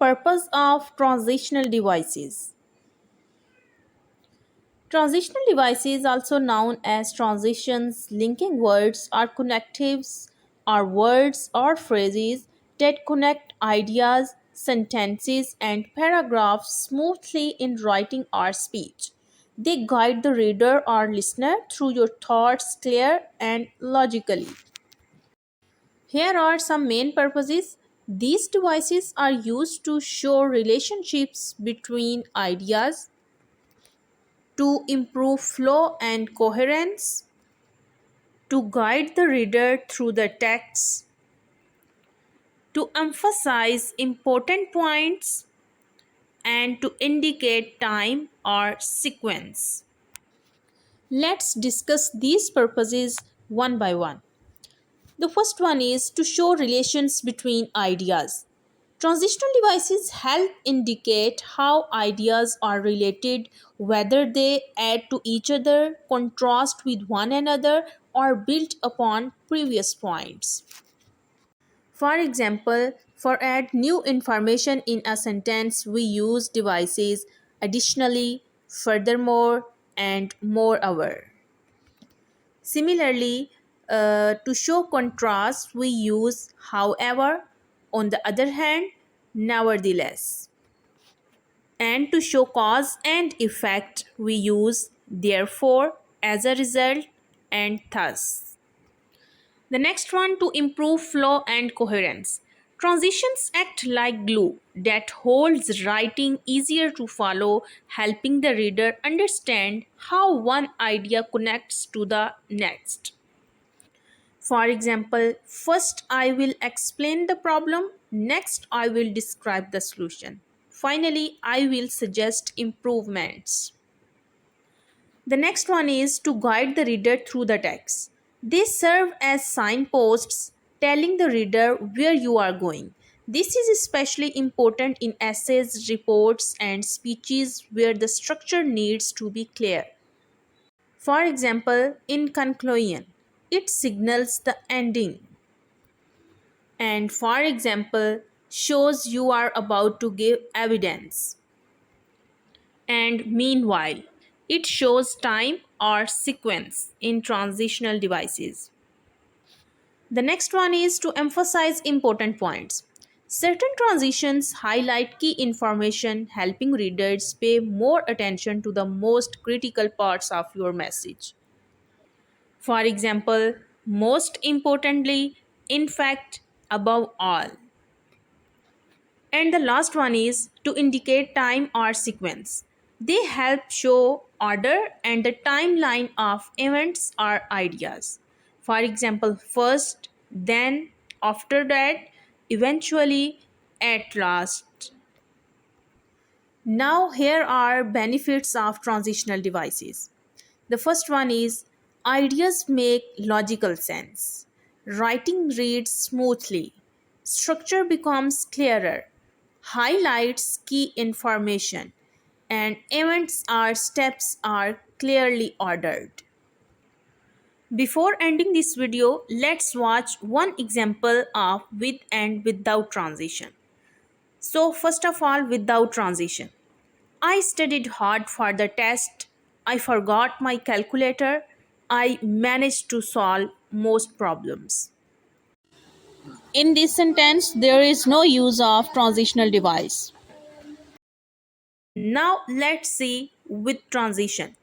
Purpose of transitional devices. Transitional devices, also known as transitions, linking words or connectives, are words or phrases that connect ideas, sentences, and paragraphs smoothly in writing or speech. They guide the reader or listener through your thoughts clear and logically. Here are some main purposes. These devices are used to show relationships between ideas, to improve flow and coherence, to guide the reader through the text, to emphasize important points, and to indicate time or sequence. Let's discuss these purposes one by one. The first one is to show relations between ideas. Transitional devices help indicate how ideas are related, whether they add to each other, contrast with one another, or build upon previous points. For example, for add new information in a sentence, we use devices additionally, furthermore, and moreover. Similarly, to show contrast, we use however, on the other hand, nevertheless. And to show cause and effect, we use therefore, as a result, and thus. The next one, to improve flow and coherence. Transitions act like glue that holds writing easier to follow, helping the reader understand how one idea connects to the next. For example, first I will explain the problem, next I will describe the solution. Finally, I will suggest improvements. The next one is to guide the reader through the text. They serve as signposts telling the reader where you are going. This is especially important in essays, reports, and speeches where the structure needs to be clear. For example, in conclusion, it signals the ending. And for example, shows you are about to give evidence. And meanwhile, it shows time or sequence in transitional devices. The next one is to emphasize important points. Certain transitions highlight key information, helping readers pay more attention to the most critical parts of your message. For example, most importantly, in fact, above all. And the last one is to indicate time or sequence. They help show order and the timeline of events or ideas. For example, first, then, after that, eventually, at last. Now, here are benefits of transitional devices. The first one is ideas make logical sense. Writing reads smoothly. Structure becomes clearer. Highlights key information. And events or steps are clearly ordered. Before ending this video, let's watch one example of with and without transition. So, first of all, without transition. I studied hard for the test. I forgot my calculator. I managed to solve most problems. In this sentence, there is no use of transitional device. Now let's see with transition.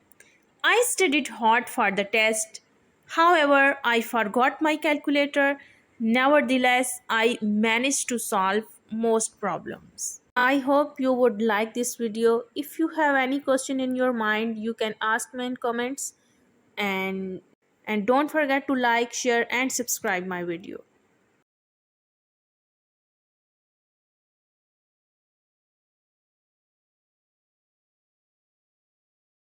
I studied hard for the test. However, I forgot my calculator. Nevertheless, I managed to solve most problems. I hope you would like this video. If you have any question in your mind, you can ask me in comments, and don't forget to like, share and subscribe my video.